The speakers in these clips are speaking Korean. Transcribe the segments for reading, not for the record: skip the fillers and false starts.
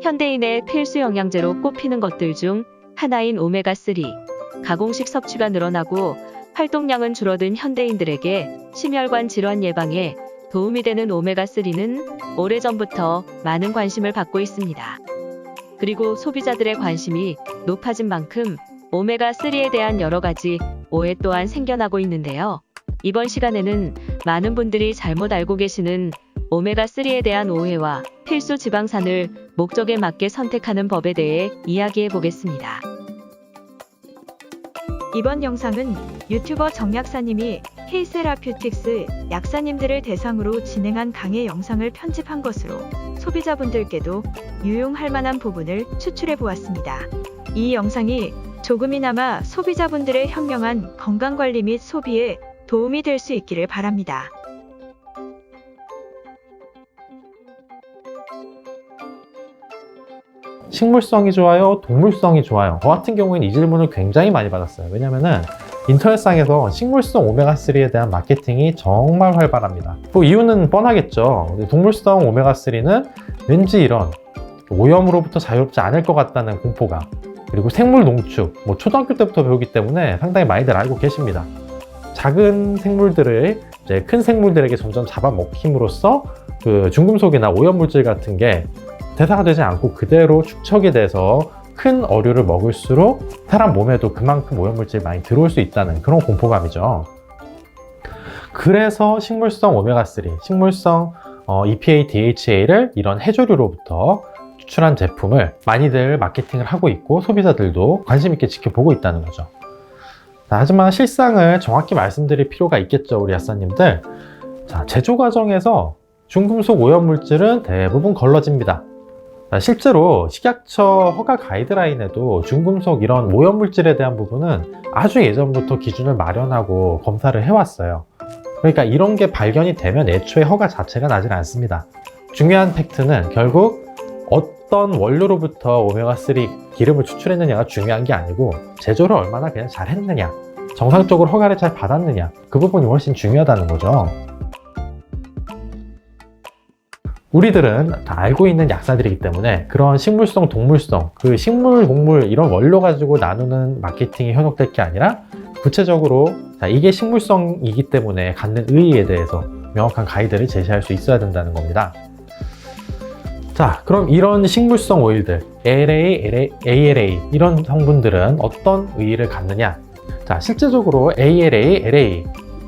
현대인의 필수 영양제로 꼽히는 것들 중 하나인 오메가3. 가공식 섭취가 늘어나고 활동량은 줄어든 현대인들에게 심혈관 질환 예방에 도움이 되는 오메가3는 오래전부터 많은 관심을 받고 있습니다. 그리고 소비자들의 관심이 높아진 만큼 오메가3에 대한 여러 가지 오해 또한 생겨나고 있는데요. 이번 시간에는 많은 분들이 잘못 알고 계시는 오메가3에 대한 오해와 필수 지방산을 목적에 맞게 선택하는 법에 대해 이야기해 보겠습니다. 이번 영상은 유튜버 정약사님이 K세라퓨틱스 약사님들을 대상으로 진행한 강의 영상을 편집한 것으로 소비자분들께도 유용할 만한 부분을 추출해 보았습니다. 이 영상이 조금이나마 소비자분들의 현명한 건강관리 및 소비에 도움이 될 수 있기를 바랍니다. 식물성이 좋아요? 동물성이 좋아요? 저 같은 경우에는 이 질문을 굉장히 많이 받았어요. 왜냐면은 인터넷상에서 식물성 오메가3에 대한 마케팅이 정말 활발합니다. 그 이유는 뻔하겠죠. 동물성 오메가3는 왠지 이런 오염으로부터 자유롭지 않을 것 같다는 공포감, 그리고 생물 농축, 초등학교 때부터 배우기 때문에 상당히 많이들 알고 계십니다. 작은 생물들을 이제 큰 생물들에게 점점 잡아먹힘으로써 그 중금속이나 오염물질 같은 게 대사가 되지 않고 그대로 축적이 돼서 큰 어류를 먹을수록 사람 몸에도 그만큼 오염물질이 많이 들어올 수 있다는 그런 공포감이죠. 그래서 식물성 오메가3, 식물성 EPA, DHA를 이런 해조류로부터 추출한 제품을 많이들 마케팅을 하고 있고 소비자들도 관심 있게 지켜보고 있다는 거죠. 하지만 실상을 정확히 말씀드릴 필요가 있겠죠, 우리 약사님들. 자, 제조 과정에서 중금속 오염물질은 대부분 걸러집니다. 실제로 식약처 허가 가이드라인에도 중금속 이런 오염물질에 대한 부분은 아주 예전부터 기준을 마련하고 검사를 해왔어요. 그러니까 이런 게 발견이 되면 애초에 허가 자체가 나질 않습니다. 중요한 팩트는 결국 어떤 원료로부터 오메가3 기름을 추출했느냐가 중요한 게 아니고 제조를 얼마나 그냥 잘 했느냐, 정상적으로 허가를 잘 받았느냐, 그 부분이 훨씬 중요하다는 거죠. 우리들은 다 알고 있는 약사들이기 때문에 그런 식물성, 동물성, 그 식물, 동물 이런 원료 가지고 나누는 마케팅이 현혹될 게 아니라 구체적으로 이게 식물성이기 때문에 갖는 의의에 대해서 명확한 가이드를 제시할 수 있어야 된다는 겁니다. 자, 그럼 이런 식물성 오일들, ALA, ALA 이런 성분들은 어떤 의의를 갖느냐? 자, 실제적으로 ALA, LA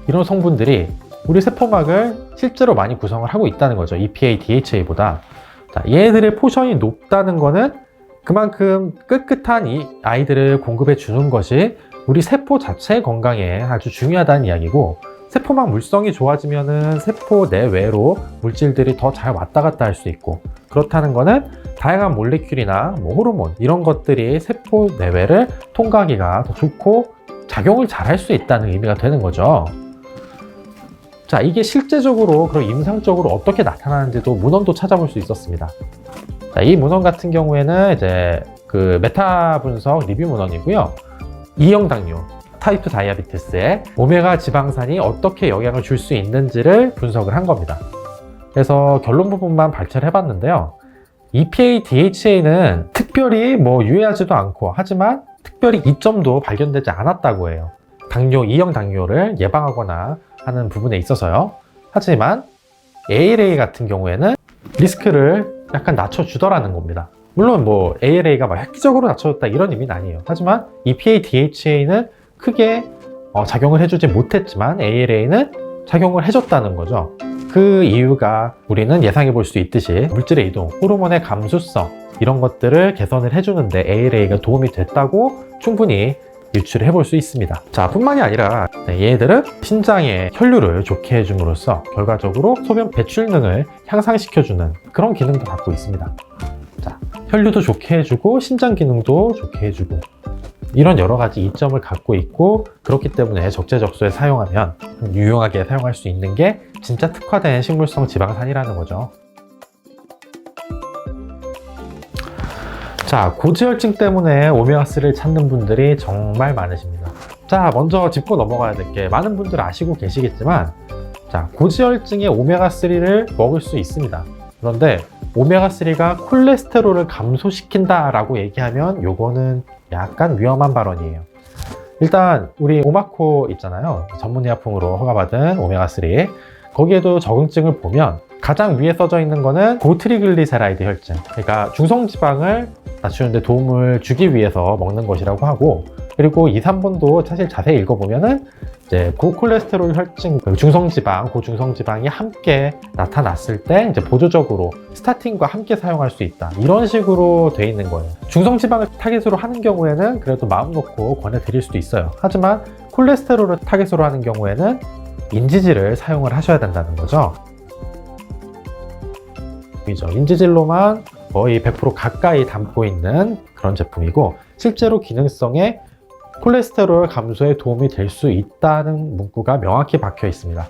이런 성분들이 우리 세포막을 실제로 많이 구성을 하고 있다는 거죠. EPA, DHA보다. 자, 얘들의 포션이 높다는 거는 그만큼 깨끗한 이 아이들을 공급해 주는 것이 우리 세포 자체의 건강에 아주 중요하다는 이야기고, 세포막 물성이 좋아지면은 세포 내외로 물질들이 더 잘 왔다 갔다 할 수 있고, 그렇다는 거는 다양한 몰레큘이나 호르몬 이런 것들이 세포 내외를 통과하기가 더 좋고 작용을 잘 할 수 있다는 의미가 되는 거죠. 자, 이게 실제적으로 그리고 임상적으로 어떻게 나타나는지도 문헌도 찾아볼 수 있었습니다. 자, 이 문헌 같은 경우에는 이제 그 메타 분석 리뷰 문헌이고요. 2형 당뇨, 타입 2 다이아비티스에 오메가 지방산이 어떻게 영향을 줄 수 있는지를 분석을 한 겁니다. 그래서 결론 부분만 발췌를 해봤는데요. EPA, DHA는 특별히 유해하지도 않고, 하지만 특별히 이점도 발견되지 않았다고 해요. 당뇨, 2형 당뇨를 예방하거나 하는 부분에 있어서요. 하지만 ALA 같은 경우에는 리스크를 약간 낮춰주더라는 겁니다. 물론 ALA가 획기적으로 낮춰줬다 이런 의미는 아니에요. 하지만 EPA, DHA는 크게 작용을 해주지 못했지만 ALA는 작용을 해줬다는 거죠. 그 이유가 우리는 예상해 볼 수 있듯이 물질의 이동, 호르몬의 감수성 이런 것들을 개선을 해주는데 ALA가 도움이 됐다고 충분히 유추를 해볼 수 있습니다. 자, 뿐만이 아니라 얘들은 신장의 혈류를 좋게 해줌으로써 결과적으로 소변 배출능을 향상시켜주는 그런 기능도 갖고 있습니다. 자, 혈류도 좋게 해주고 신장 기능도 좋게 해주고 이런 여러 가지 이점을 갖고 있고, 그렇기 때문에 적재적소에 사용하면 유용하게 사용할 수 있는 게 진짜 특화된 식물성 지방산이라는 거죠. 자, 고지혈증 때문에 오메가3를 찾는 분들이 정말 많으십니다. 자, 먼저 짚고 넘어가야 될 게 많은 분들 아시고 계시겠지만, 자, 고지혈증에 오메가3를 먹을 수 있습니다. 그런데 오메가3가 콜레스테롤을 감소시킨다라고 얘기하면 요거는 약간 위험한 발언이에요. 일단 우리 오마코 있잖아요. 전문의약품으로 허가받은 오메가3. 거기에도 적응증을 보면 가장 위에 써져 있는 거는 고트리글리세라이드 혈증, 그러니까 중성지방을 낮추는 데 도움을 주기 위해서 먹는 것이라고 하고, 그리고 2, 3번도 사실 자세히 읽어보면은 이제 고콜레스테롤 혈증, 중성지방, 고중성지방이 함께 나타났을 때 이제 보조적으로 스타틴과 함께 사용할 수 있다, 이런 식으로 돼 있는 거예요. 중성지방을 타겟으로 하는 경우에는 그래도 마음 놓고 권해드릴 수도 있어요. 하지만 콜레스테롤을 타겟으로 하는 경우에는 인지질을 사용을 하셔야 된다는 거죠. 인지질로만 거의 100% 가까이 담고 있는 그런 제품이고, 실제로 기능성에 콜레스테롤 감소에 도움이 될 수 있다는 문구가 명확히 박혀 있습니다.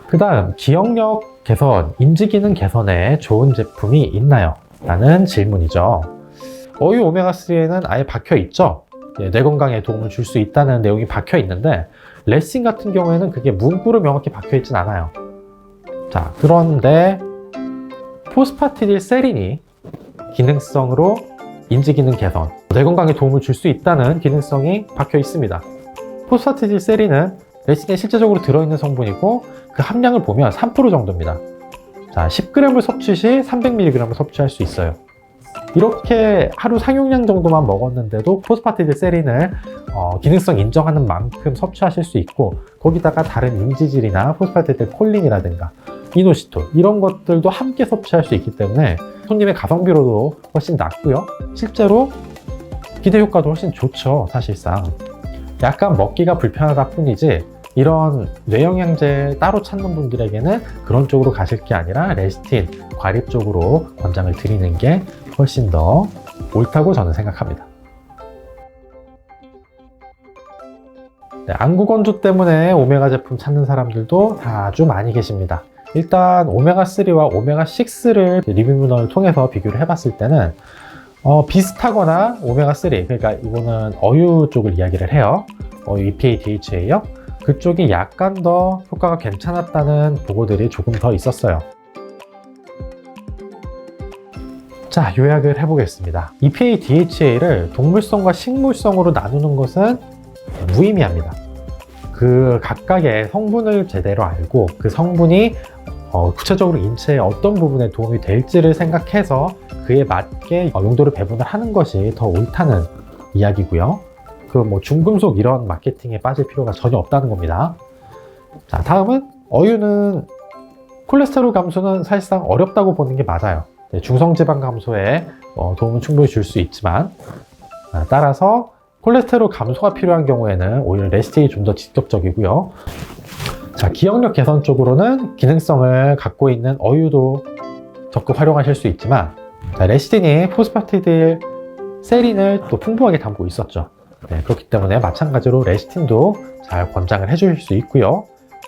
그 다음, 기억력 개선, 인지기능 개선에 좋은 제품이 있나요? 라는 질문이죠. 어유 오메가3에는 아예 박혀 있죠. 뇌 건강에 도움을 줄 수 있다는 내용이 박혀 있는데, 레신 같은 경우에는 그게 문구로 명확히 박혀 있진 않아요. 자, 그런데 포스파티딜세린이 기능성으로 인지기능 개선, 뇌 건강에 도움을 줄 수 있다는 기능성이 박혀 있습니다. 포스파티딜세린은 레신에 실제적으로 들어있는 성분이고, 그 함량을 보면 3% 정도입니다. 자, 10g을 섭취 시 300mg을 섭취할 수 있어요. 이렇게 하루 상용량 정도만 먹었는데도 포스파티딜세린을 기능성 인정하는 만큼 섭취하실 수 있고, 거기다가 다른 인지질이나 포스파티딜콜린이라든가 이노시톨, 이런 것들도 함께 섭취할 수 있기 때문에 손님의 가성비로도 훨씬 낫고요. 실제로 기대 효과도 훨씬 좋죠. 사실상 약간 먹기가 불편하다 뿐이지, 이런 뇌영양제 따로 찾는 분들에게는 그런 쪽으로 가실 게 아니라 레시틴, 과립 쪽으로 권장을 드리는 게 훨씬 더 옳다고 저는 생각합니다. 네, 안구 건조 때문에 오메가 제품 찾는 사람들도 아주 많이 계십니다. 일단 오메가3와 오메가6를 리뷰 문헌을 통해서 비교를 해봤을 때는 비슷하거나 오메가3, 그러니까 이거는 어유 쪽을 이야기를 해요. 어유 EPA, DHA요. 그쪽이 약간 더 효과가 괜찮았다는 보고들이 조금 더 있었어요. 자, 요약을 해보겠습니다. EPA, DHA를 동물성과 식물성으로 나누는 것은 무의미합니다. 그 각각의 성분을 제대로 알고 그 성분이 구체적으로 인체의 어떤 부분에 도움이 될지를 생각해서 그에 맞게 용도를 배분을 하는 것이 더 옳다는 이야기고요. 그 중금속 이런 마케팅에 빠질 필요가 전혀 없다는 겁니다. 자, 다음은 어유는 콜레스테롤 감소는 사실상 어렵다고 보는 게 맞아요. 중성지방 감소에 도움은 충분히 줄 수 있지만, 따라서 콜레스테롤 감소가 필요한 경우에는 오히려 레시틴이 좀 더 직접적이고요. 자, 기억력 개선 쪽으로는 기능성을 갖고 있는 어유도 적극 활용하실 수 있지만, 자, 레시틴이 포스파티딜 세린을 또 풍부하게 담고 있었죠. 네, 그렇기 때문에 마찬가지로 레시틴도 잘 권장을 해주실 수 있고요.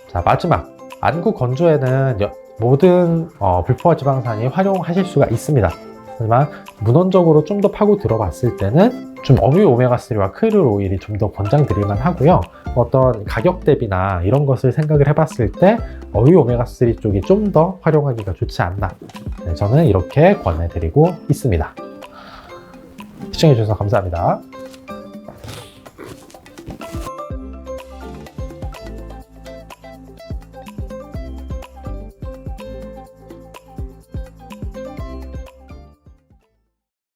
자, 마지막, 안구 건조에는 모든 불포화 지방산이 활용하실 수가 있습니다. 하지만 문헌적으로 좀 더 파고 들어봤을 때는 좀 어유 오메가3와 크릴 오일이 좀 더 권장드릴만 하고요. 어떤 가격 대비나 이런 것을 생각을 해봤을 때 어유 오메가3 쪽이 좀 더 활용하기가 좋지 않나, 네, 저는 이렇게 권해드리고 있습니다. 시청해주셔서 감사합니다.